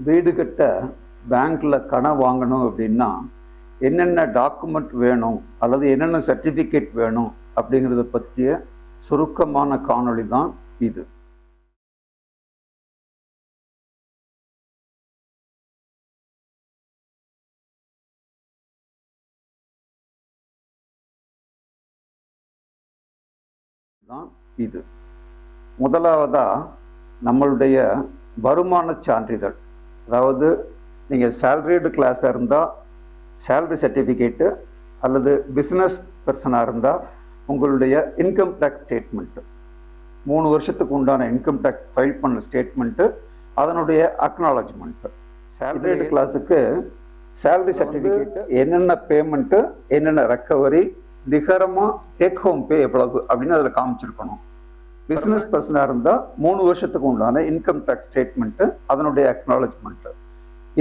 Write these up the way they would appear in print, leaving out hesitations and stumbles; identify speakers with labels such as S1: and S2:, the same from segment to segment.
S1: வீடு கட்ட பேங்க்ல கடன் வாங்கணும் அப்படின்னா என்னென்ன டாக்குமெண்ட் வேணும் அல்லது என்னென்ன சர்டிஃபிகேட் வேணும் அப்படிங்கிறத பற்றிய சுருக்கமான காணொளி தான் இது. முதலாவதா நம்மளுடைய வருமான சான்றிதழ், அதாவது நீங்கள் சேலரிடு கிளாஸாக இருந்தால் சேலரி சர்டிஃபிகேட்டு அல்லது பிஸ்னஸ் பர்சனாக இருந்தால் உங்களுடைய இன்கம் டேக்ஸ் ஸ்டேட்மெண்ட்டு, 3 வருஷத்துக்கு உண்டான இன்கம் டேக்ஸ் ஃபைல் பண்ண ஸ்டேட்மெண்ட்டு, அதனுடைய அக்னாலஜ்மெண்ட்டு. சேலரிடு கிளாஸுக்கு சேலரி சர்டிஃபிகேட்டு, என்னென்ன பேமெண்ட்டு, என்னென்ன ரெக்கவரி, நிகரமாக டேக் ஹோம் பே எவ்வளவு அப்படின்னு அதில் காமிச்சிருக்கணும். பிஸ்னஸ் பர்சனாக இருந்தால் 3 வருஷத்துக்கு உண்டான இன்கம் டேக்ஸ் ஸ்டேட்மெண்ட்டு, அதனுடைய அக்னாலஜ்மெண்ட்டு.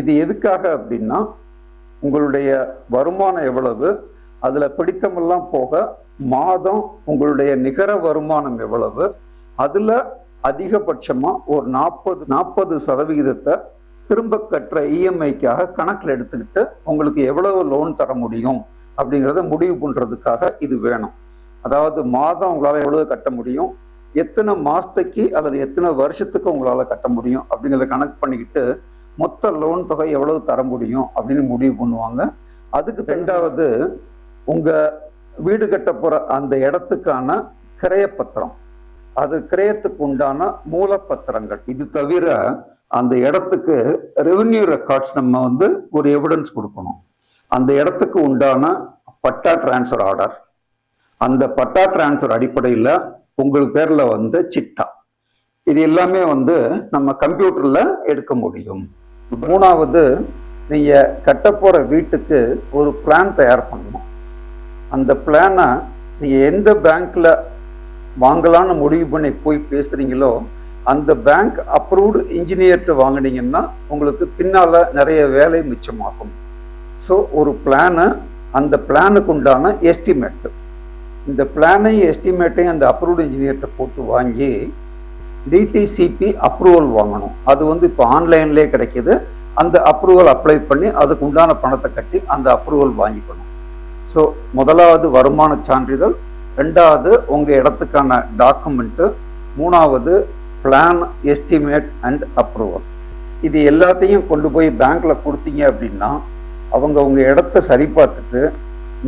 S1: இது எதுக்காக அப்படின்னா உங்களுடைய வருமானம் எவ்வளவு, அதில் பிடித்தமெல்லாம் போக மாதம் உங்களுடைய நிகர வருமானம் எவ்வளவு, அதில் அதிகபட்சமாக ஒரு 40% திரும்ப கட்டுற இஎம்ஐக்காக கணக்கில் எடுத்துக்கிட்டு உங்களுக்கு எவ்வளவு லோன் தர முடியும் அப்படிங்கிறத முடிவு பண்ணுறதுக்காக இது வேணும். அதாவது மாதம் உங்களால் எவ்வளவு கட்ட முடியும், எத்தனை மாதத்துக்கு அல்லது எத்தனை வருஷத்துக்கு உங்களால் கட்ட முடியும் அப்படிங்கிறத கணக்கு பண்ணிக்கிட்டு மொத்த லோன் தொகை எவ்வளவு தர முடியும் அப்படின்னு முடிவு பண்ணுவாங்க. அதுக்கு ரெண்டாவது உங்கள் வீடு கட்ட போகிற அந்த இடத்துக்கான கிரயப்பத்திரம், அது கிரயத்துக்கு உண்டான மூலப்பத்திரங்கள். இது தவிர அந்த இடத்துக்கு ரெவென்யூ ரெக்கார்ட்ஸ் நம்ம ஒரு எவிடன்ஸ் கொடுக்கணும். அந்த இடத்துக்கு உண்டான பட்டா டிரான்ஸ்ஃபர் ஆர்டர், அந்த பட்டா டிரான்ஸ்ஃபர் அடிப்படையில் உங்களுக்கு பேரில் சிட்டா, இது எல்லாமே நம்ம கம்ப்யூட்டரில் எடுக்க முடியும். மூணாவது, நீங்கள் கட்டப்போகிற வீட்டுக்கு ஒரு பிளான் தயார் பண்ணணும். அந்த பிளானை நீங்கள் எந்த பேங்க்கில் வாங்கலான்னு முடிவு பண்ணி போய் பேசுகிறீங்களோ அந்த பேங்க் அப்ரூவ்டு இன்ஜினியர்கிட்ட வாங்கினீங்கன்னா உங்களுக்கு பின்னால் நிறைய வேலை மிச்சமாகும். ஸோ ஒரு பிளானு, அந்த பிளானுக்கு உண்டான எஸ்டிமேட்டு, இந்த பிளானையும் எஸ்டிமேட்டையும் அந்த அப்ரூவ்டு இன்ஜினியர்கிட்ட போட்டு வாங்கி டிடிசிபி அப்ரூவல் வாங்கணும். அது இப்போ ஆன்லைன்லேயே கிடைக்கிது. அந்த அப்ரூவல் அப்ளை பண்ணி அதுக்கு உண்டான பணத்தை கட்டி அந்த அப்ரூவல் வாங்கிக்கணும். ஸோ முதலாவது வருமான சான்றிதழ், ரெண்டாவது உங்கள் இடத்துக்கான டாக்குமெண்ட்டு, மூணாவது பிளான், எஸ்டிமேட் அண்ட் அப்ரூவல். இது எல்லாத்தையும் கொண்டு போய் பேங்க்கில் கொடுத்தீங்க அப்படின்னா அவங்க உங்கள் இடத்த சரி பார்த்துட்டு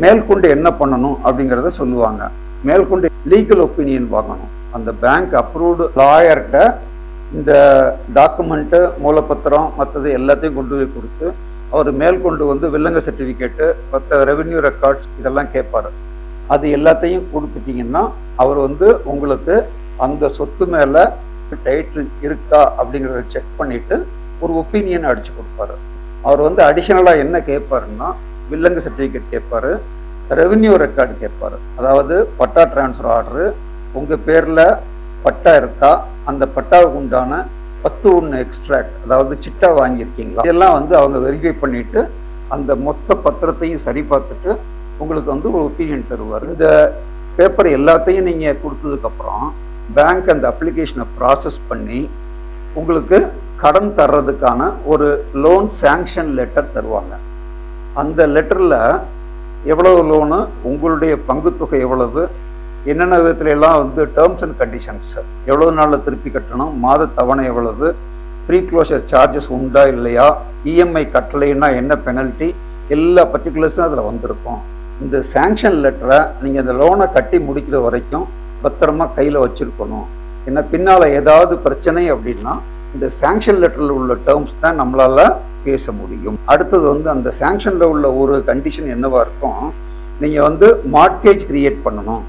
S1: மேற்கொண்டு என்ன பண்ணணும் அப்படிங்கிறத சொல்லுவாங்க. மேற்கொண்டு லீகல் ஒப்பீனியன் வாங்கணும். அந்த பேங்க் அப்ரூவ்டு லாயர்கிட்ட இந்த டாக்குமெண்ட்டு, மூலப்பத்திரம், மற்றது எல்லாத்தையும் கொண்டு போய் கொடுத்து அவர் மேற்கொண்டு வில்லங்க சர்டிஃபிகேட்டு, மற்ற ரெவென்யூ ரெக்கார்ட்ஸ் இதெல்லாம் கேட்பார். அது எல்லாத்தையும் கொடுத்துட்டிங்கன்னா அவர் உங்களுக்கு அந்த சொத்து மேலே டைட்டில் இருக்கா அப்படிங்கிறத செக் பண்ணிவிட்டு ஒரு ஒப்பீனியன் அடித்து கொடுப்பாரு. அவர் அடிஷ்னலாக என்ன கேட்பாருன்னா வில்லங்க சர்டிஃபிகேட் கேட்பார், ரெவென்யூ ரெக்கார்டு கேட்பார். அதாவது பட்டா டிரான்ஸ்ஃபர் ஆர்டரு, உங்கள் பேரில் பட்டா இருக்கா, அந்த பட்டாவுக்கு உண்டான 10(1) எக்ஸ்ட்ராக்ட், அதாவது சிட்டா வாங்கியிருக்கீங்களா, இதெல்லாம் அவங்க வெரிஃபை பண்ணிவிட்டு அந்த மொத்த பத்திரத்தையும் சரி பார்த்துட்டு உங்களுக்கு ஒரு ஒப்பீனியன் தருவார். இந்த பேப்பர் எல்லாத்தையும் நீங்கள் கொடுத்ததுக்கப்புறம் பேங்க் அந்த அப்ளிகேஷனை ப்ராசஸ் பண்ணி உங்களுக்கு கடன் தர்றதுக்கான ஒரு லோன் சேங்ஷன் லெட்டர் தருவாங்க. அந்த லெட்டரில் எவ்வளவு லோனு, உங்களுடைய பங்குத்தொகை எவ்வளவு, என்னென்ன விதத்துல எல்லாம் டேர்ம்ஸ் அண்ட் கண்டிஷன்ஸ், எவ்வளவு நாளில் திருப்பி கட்டணும், மாத தவணை எவ்வளவு, ப்ரீ க்ளோஷர் சார்ஜஸ் உண்டா இல்லையா, இஎம்ஐ கட்டலைன்னா என்ன பெனல்ட்டி, எல்லா பர்டிகுலர்ஸும் அதில் வந்திருக்கும். இந்த சேங்ஷன் லெட்டரை நீங்கள் இந்த லோனை கட்டி முடிக்கிற வரைக்கும் பத்திரமா கையில் வச்சுருக்கணும். ஏன்னா பின்னால் ஏதாவது பிரச்சனை அப்படின்னா இந்த சேங்ஷன் லெட்டரில் உள்ள டேர்ம்ஸ் தான் நம்மளால் பேச முடியும். அடுத்தது அந்த சேங்ஷனில் உள்ள ஒரு கண்டிஷன் என்னவாக இருக்கும், நீங்கள் மார்ட்கேஜ் கிரியேட் பண்ணணும்,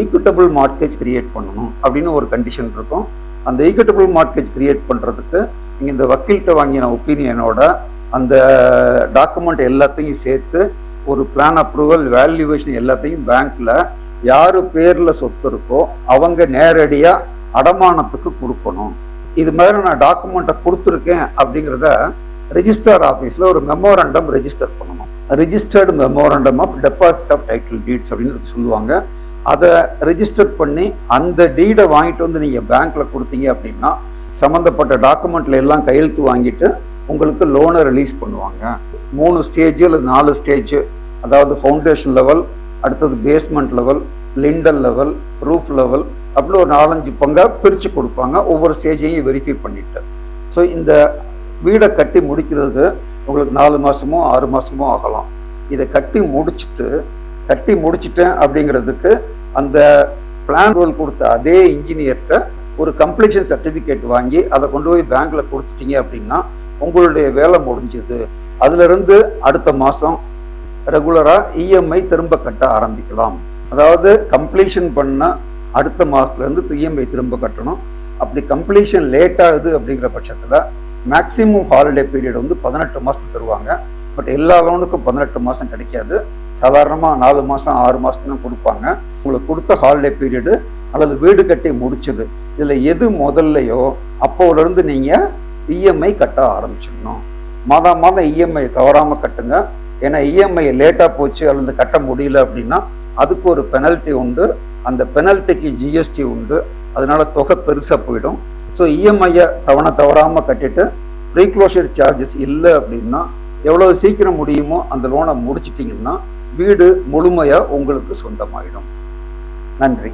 S1: ஈக்விட்டபிள் மார்ட்கேஜ் கிரியேட் பண்ணணும் அப்படின்னு ஒரு கண்டிஷன் இருக்கும். அந்த ஈக்விட்டபிள் மார்ட்கேஜ் கிரியேட் பண்ணுறதுக்கு நீங்கள் இந்த வக்கீல்கிட்ட வாங்கின ஒப்பீனியனோட அந்த டாக்குமெண்ட் எல்லாத்தையும் சேர்த்து ஒரு பிளான் அப்ரூவல், வேல்யூவேஷன் எல்லாத்தையும் பேங்க்கில் யார் பேரில் சொத்து இருக்கோ அவங்க நேரடியாக அடமானத்துக்கு கொடுக்கணும். இது மாதிரி நான் டாக்குமெண்ட்டை கொடுத்துருக்கேன் அப்படிங்கிறத ரெஜிஸ்டர் ஆஃபீஸில் ஒரு மெமோரண்டம் ரெஜிஸ்டர் பண்ணணும். Registered memorandum of deposit of title deeds அப்படின்னு சொல்லுவாங்க. அதை ரெஜிஸ்டர் பண்ணி அந்த டீடை வாங்கிட்டு நீங்கள் பேங்க்கில் கொடுத்தீங்க அப்படின்னா சம்மந்தப்பட்ட டாக்குமெண்ட்ல எல்லாம் கையெழுத்து வாங்கிட்டு உங்களுக்கு லோனை ரிலீஸ் பண்ணுவாங்க. 3 ஸ்டேஜ் அல்லது 4 ஸ்டேஜ், அதாவது ஃபவுண்டேஷன் லெவல், அடுத்தது basement level, lintel level, roof level, அப்படின்னு ஒரு 4-5 பங்காக பிரித்து கொடுப்பாங்க, ஒவ்வொரு ஸ்டேஜையும் வெரிஃபை பண்ணிட்டு. ஸோ இந்த வீடை கட்டி முடிக்கிறதுக்கு உங்களுக்கு 4 மாதமோ 6 மாதமோ ஆகலாம். இதை கட்டி முடிச்சிட்டேன் அப்படிங்கிறதுக்கு அந்த பிளான் ரோல் கொடுத்த அதே இன்ஜினியர்கிட்ட ஒரு கம்ப்ளீஷன் சர்டிஃபிகேட் வாங்கி அதை கொண்டு போய் பேங்க்ல கொடுத்துட்டீங்க அப்படின்னா உங்களுடைய வேலை முடிஞ்சது. அதுலேருந்து அடுத்த மாதம் ரெகுலராக இஎம்ஐ திரும்ப கட்ட ஆரம்பிக்கலாம். அதாவது கம்ப்ளீஷன் பண்ண அடுத்த மாதத்துலேருந்து இஎம்ஐ திரும்ப கட்டணும். அப்படி கம்ப்ளீஷன் லேட் ஆகுது அப்படிங்கிற பட்சத்தில் மேக்ஸிமம் ஹாலிடே பீரியட் வந்து 18 மாதம் தருவாங்க. பட் எல்லா லோனுக்கும் 18 மாதம் கிடைக்காது. சாதாரணமாக 4 மாதம் 6 மாதம் தான் கொடுப்பாங்க. உங்களுக்கு கொடுத்த ஹாலிடே பீரியடு அல்லது வீடு கட்டி முடிச்சது இதில் எது முதல்லையோ அப்போலேருந்து நீங்கள் இஎம்ஐ கட்ட ஆரம்பிச்சிடணும். மாதம் இஎம்ஐ தவறாமல் கட்டுங்க. ஏன்னா இஎம்ஐ லேட்டாக போச்சு அல்லது கட்ட முடியல அப்படின்னா அதுக்கு ஒரு பெனல்ட்டி உண்டு. அந்த பெனல்ட்டிக்கு ஜிஎஸ்டி உண்டு. அதனால தொகை பெருசாக போயிடும். ஸோ இஎம்ஐயை தவறாமல் கட்டிட்டு ப்ரீக்ளோஷர் சார்ஜஸ் இல்லை அப்படின்னா எவ்வளோ சீக்கிரம் முடியுமோ அந்த லோனை முடிச்சிட்டிங்கன்னா வீடு முழுமையாக உங்களுக்கு சொந்தமாயிடும். நன்றி.